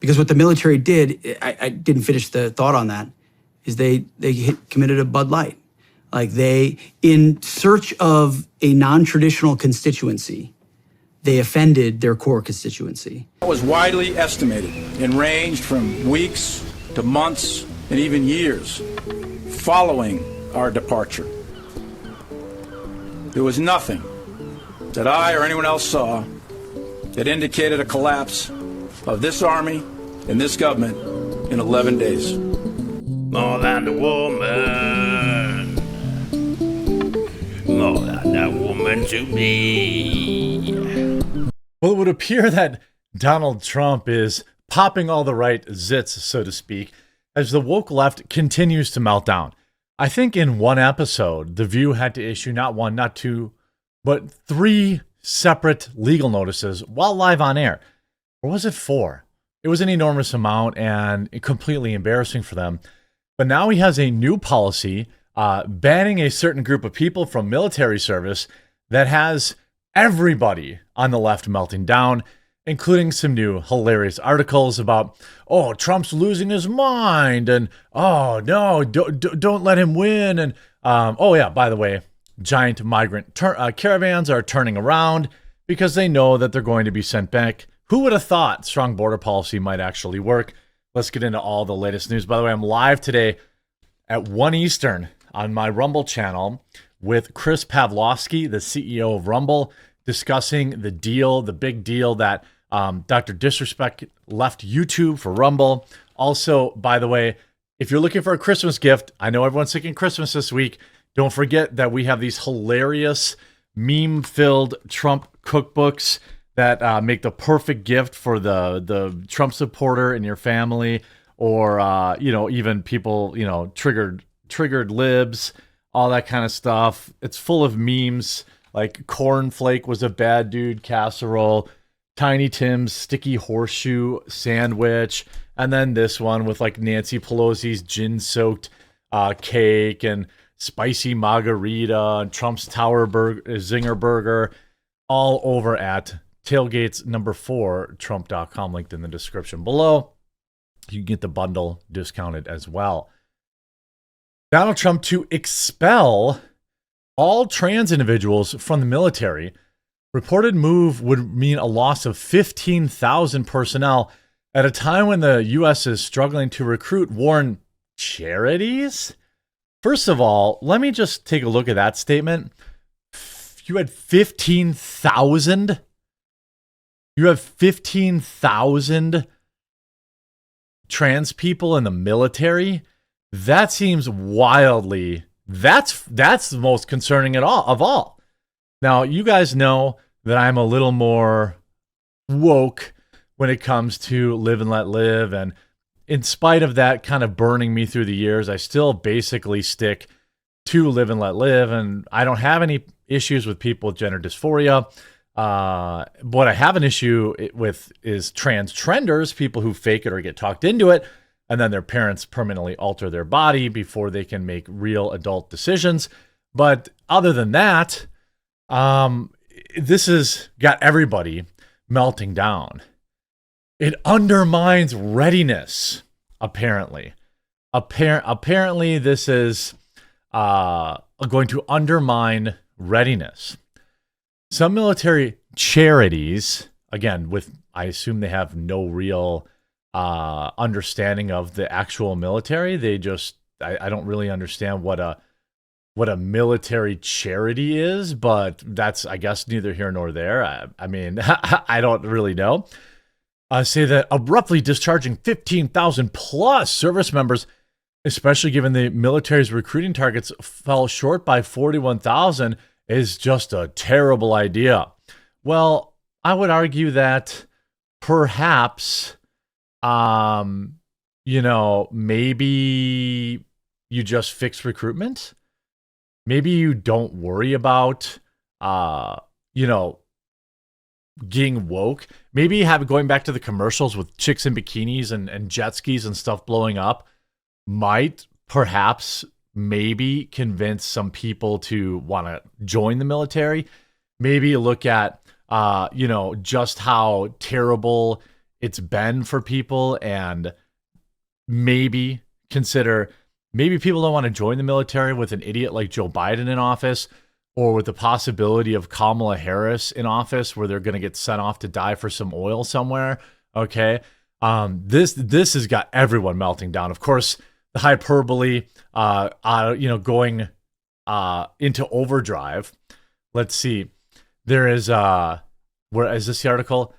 Because what the military did, I didn't finish the thought on that, is they committed a Bud Light. Like they, in search of a non-traditional constituency, they offended their core constituency. It was widely estimated and ranged from weeks to months and even years following our departure. There was nothing that I or anyone else saw that indicated a collapse of this army and this government in 11 days. More than a woman, more than a woman to me. Well, it would appear that Donald Trump is popping all the right zits, so to speak, as the woke left continues to melt down. I think in one episode, The View had to issue not one, not two, but 3 separate legal notices while live on air. Or was it 4? It was an enormous amount and completely embarrassing for them. But now he has a new policy banning a certain group of people from military service that has everybody on the left melting down, including some new hilarious articles about, oh, Trump's losing his mind, and oh, no, don't let him win. And oh, yeah, by the way, giant migrant caravans are turning around because they know that they're going to be sent back. Who would have thought strong border policy might actually work? Let's get into all the latest news. By the way, I'm live today at 1 Eastern on my Rumble channel with Chris Pavlovsky, the CEO of Rumble, discussing the deal, the big deal that Dr. Disrespect left YouTube for Rumble. Also, by the way, if you're looking for a Christmas gift, I know everyone's thinking Christmas this week. Don't forget that we have these hilarious meme-filled Trump cookbooks that make the perfect gift for the Trump supporter in your family, or even people, triggered libs, all that kind of stuff. It's full of memes like cornflake was a bad dude casserole, Tiny Tim's sticky horseshoe sandwich, and then this one with like Nancy Pelosi's gin-soaked cake and spicy margarita and Trump's Tower Zinger Burger, all over at Tailgates number 4, Trump.com, linked in the description below. You can get the bundle discounted as well. Donald Trump to expel all trans individuals from the military. Reported move would mean a loss of 15,000 personnel at a time when the U.S. is struggling to recruit warren charities. First of all, let me just take a look at that statement. You had 15,000. You have 15,000 trans people in the military. That seems wildly. That's the most concerning of all. Now, you guys know that I'm a little more woke when it comes to live and let live, and in spite of that kind of burning me through the years, I still basically stick to live and let live, and I don't have any issues with people with gender dysphoria. What I have an issue with is trans trenders, people who fake it or get talked into it, and then their parents permanently alter their body before they can make real adult decisions. But other than that, this has got everybody melting down. It undermines readiness, apparently. Apparently, this is going to undermine readiness. Some military charities, again, I assume they have no real understanding of the actual military. I don't really understand what a military charity is, but that's, I guess, neither here nor there. I mean, I don't really know. Say that abruptly discharging 15,000 plus service members, especially given the military's recruiting targets fell short by 41,000, is just a terrible idea. Well, I would argue that perhaps, maybe you just fix recruitment. Maybe you don't worry about, getting woke. Maybe going back to the commercials with chicks in bikinis and jet skis and stuff blowing up might perhaps maybe convince some people to want to join the military. Maybe look at, just how terrible it's been for people, and maybe people don't want to join the military with an idiot like Joe Biden in office, or with the possibility of Kamala Harris in office where they're going to get sent off to die for some oil somewhere. Okay. This has got everyone melting down. Of course, the hyperbole, going into overdrive. Let's see. There is where is this the article?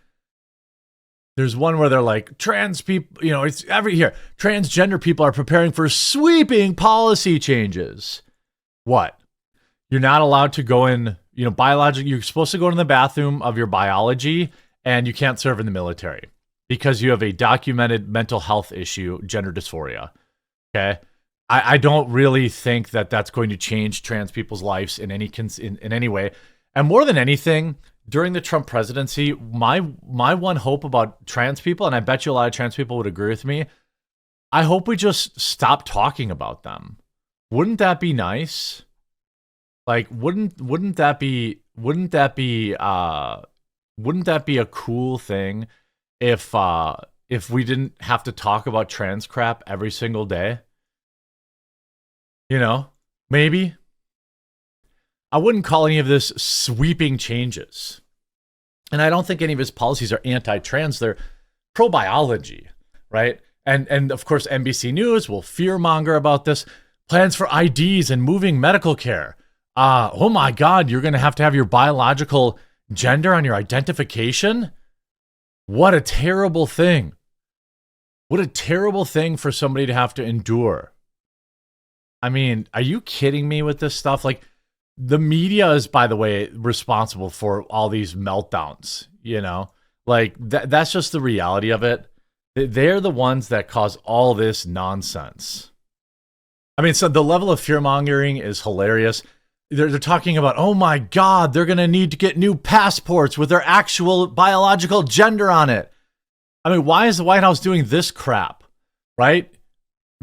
There's one where they're like, trans people, it's every here. Transgender people are preparing for sweeping policy changes. What? You're not allowed to go in, biological. You're supposed to go in the bathroom of your biology, and you can't serve in the military because you have a documented mental health issue, gender dysphoria. Okay. I don't really think that that's going to change trans people's lives in any way. And more than anything, during the Trump presidency, my one hope about trans people, and I bet you a lot of trans people would agree with me, I hope we just stop talking about them. Wouldn't that be nice? Like, wouldn't that be a cool thing if we didn't have to talk about trans crap every single day? Maybe. I wouldn't call any of this sweeping changes. And I don't think any of his policies are anti-trans. They're pro-biology, right? And of course, NBC News will fearmonger about this. Plans for IDs and moving medical care. Oh my God, you're going to have your biological gender on your identification? What a terrible thing. What a terrible thing for somebody to have to endure. I mean, are you kidding me with this stuff? Like, the media is, by the way, responsible for all these meltdowns, Like, that's just the reality of it. They're the ones that cause all this nonsense. I mean, so the level of fear-mongering is hilarious. They're talking about, oh my God, they're going to need to get new passports with their actual biological gender on it. I mean, why is the White House doing this crap, right?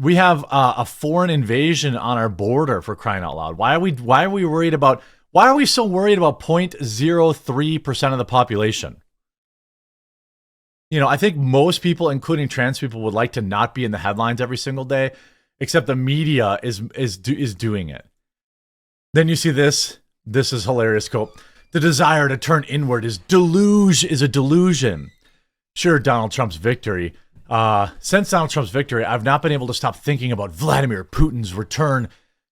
We have a foreign invasion on our border, for crying out loud. Why are we so worried about 0.03% of the population? I think most people, including trans people, would like to not be in the headlines every single day, except the media is doing it. Then you see this. This is hilarious quote. The desire to turn inward is a delusion. Sure, Donald Trump's victory. Since Donald Trump's victory, I've not been able to stop thinking about Vladimir Putin's return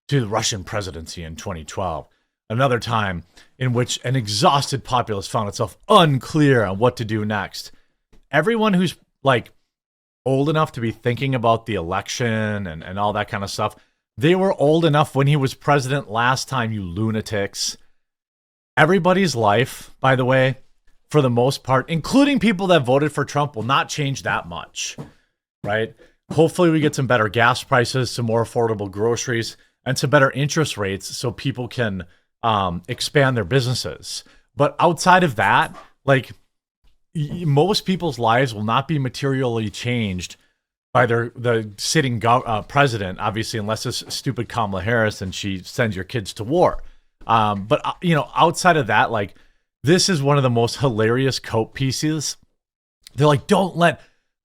to the Russian presidency in 2012. Another time in which an exhausted populace found itself unclear on what to do next. Everyone who's like old enough to be thinking about the election and all that kind of stuff, they were old enough when he was president last time, you lunatics. Everybody's life, by the way, for the most part, including people that voted for Trump, will not change that much, right? Hopefully we get some better gas prices, some more affordable groceries, and some better interest rates so people can expand their businesses. But outside of that, like, most people's lives will not be materially changed by the sitting president, obviously, unless it's stupid Kamala Harris and she sends your kids to war. But outside of that, like, this is one of the most hilarious coat pieces. They're like, the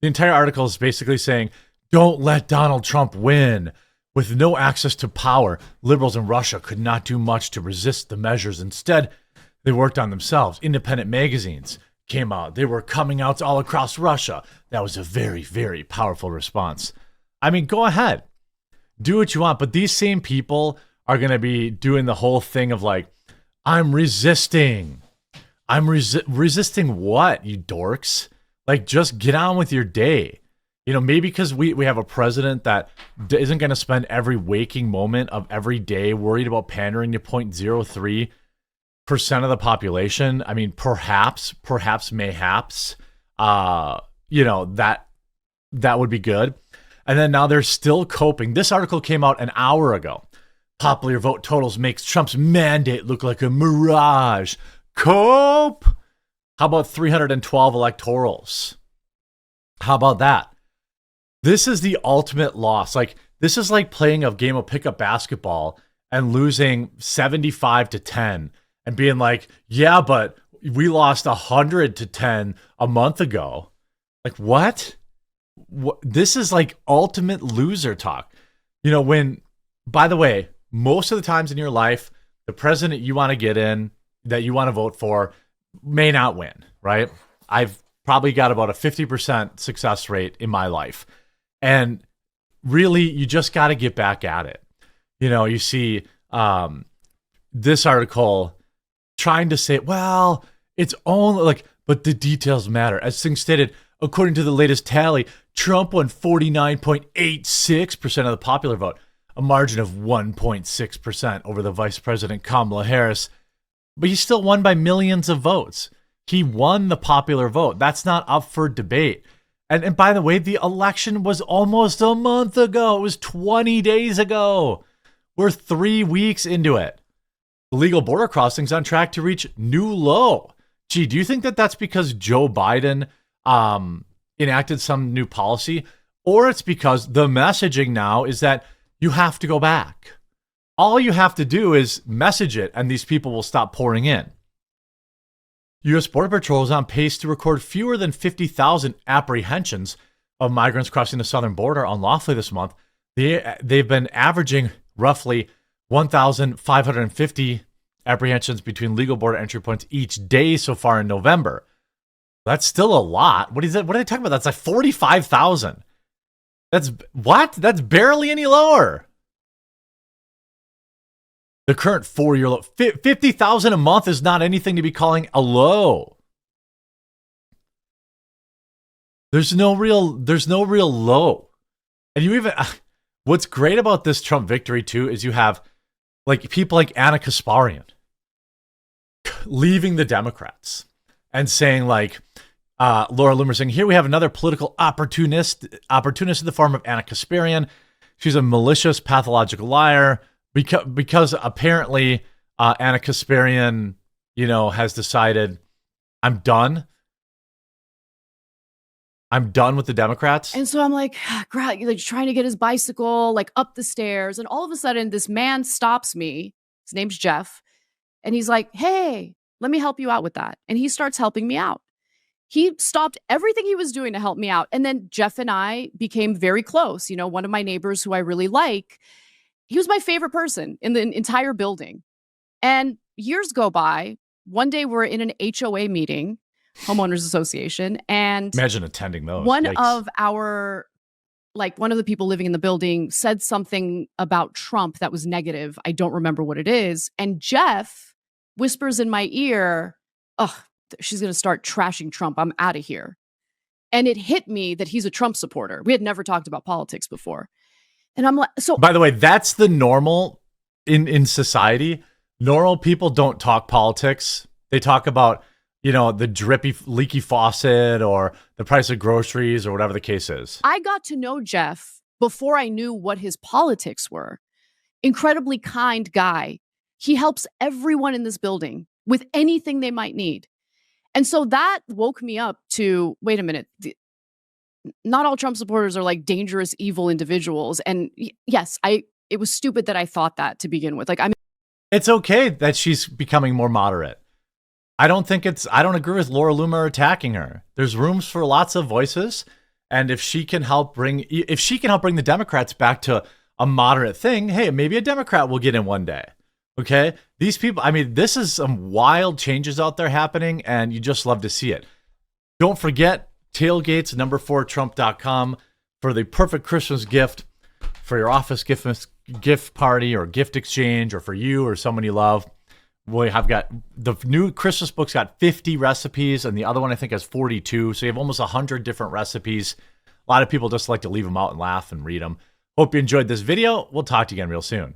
entire article is basically saying, don't let Donald Trump win. With no access to power, liberals in Russia could not do much to resist the measures. Instead, they worked on themselves. Independent magazines came out. They were coming out all across Russia. That was a very, very powerful response. I mean, go ahead. Do what you want. But these same people are going to be doing the whole thing of like, I'm resisting. Resisting what, you dorks? Like, just get on with your day. Maybe because we have a president that isn't going to spend every waking moment of every day worried about pandering to 0.03% of the population. I mean, perhaps, mayhaps, that would be good. And then now they're still coping. This article came out an hour ago. Popular vote totals makes Trump's mandate look like a mirage. Cope. How about 312 electorals? How about that? This is the ultimate loss. Like, this is like playing a game of pickup basketball and losing 75-10 and being like, yeah, but we lost 100-10 a month ago. Like, what? This is like ultimate loser talk. You know, when, by the way, most of the times in your life, the president you want to get in, that you want to vote for, may not win, right? I've probably got about a 50% success rate in my life. And really, you just got to get back at it. You know, you see this article trying to say, well, it's only like, but the details matter. As things stated, according to the latest tally, Trump won 49.86% of the popular vote, a margin of 1.6% over the vice president Kamala Harris. But he still won by millions of votes. He won the popular vote. That's not up for debate. And by the way, the election was almost a month ago. It was 20 days ago. We're 3 weeks into it. Illegal border crossings on track to reach new low. Gee, do you think that that's because Joe Biden enacted some new policy? Or it's because the messaging now is that you have to go back. All you have to do is message it, and these people will stop pouring in. U.S. Border Patrol is on pace to record fewer than 50,000 apprehensions of migrants crossing the southern border unlawfully this month. They've been averaging roughly 1,550 apprehensions between legal border entry points each day so far in November. That's still a lot. What is it? What are they talking about? That's like 45,000. That's what? That's barely any lower. The current 4-year low, 50,000 a month is not anything to be calling a low. There's no real low. And you even, what's great about this Trump victory too, is you have like people like Anna Kasparian leaving the Democrats and saying like, Laura Loomer saying, here we have another political opportunist in the form of Anna Kasparian. She's a malicious, pathological liar. Because apparently Anna Kasparian, you know, has decided, I'm done with the Democrats. And so I'm like trying to get his bicycle like up the stairs. And all of a sudden this man stops me. His name's Jeff. And he's like, hey, let me help you out with that. And he starts helping me out. He stopped everything he was doing to help me out. And then Jeff and I became very close. You know, one of my neighbors who I really like, he was my favorite person in the entire building. And years go by. One day we're in an HOA meeting, homeowners association, and imagine attending those. One Yikes. of the people living in the building said something about Trump that was negative. I don't remember what it is. And Jeff whispers in my ear, oh, she's going to start trashing Trump. I'm out of here. And it hit me that he's a Trump supporter. We had never talked about politics before. And I'm like, so by the way, that's the normal in society. Normal people don't talk politics. They talk about, you know, the drippy, leaky faucet or the price of groceries or whatever the case is. I got to know Jeff before I knew what his politics were. Incredibly kind guy. He helps everyone in this building with anything they might need. And so that woke me up to, wait a minute, not all Trump supporters are like dangerous, evil individuals. And yes, it was stupid that I thought that to begin with. It's okay that she's becoming more moderate. I don't agree with Laura Loomer attacking her. There's rooms for lots of voices. And if she can help bring the Democrats back to a moderate thing, hey, maybe a Democrat will get in one day. Okay. These people, I mean, this is some wild changes out there happening, and you just love to see it. Don't forget, tailgates, number4trump.com for the perfect Christmas gift for your office gift party or gift exchange, or for you or someone you love. We have got the new Christmas book's got 50 recipes, and the other one I think has 42. So you have almost 100 different recipes. A lot of people just like to leave them out and laugh and read them. Hope you enjoyed this video. We'll talk to you again real soon.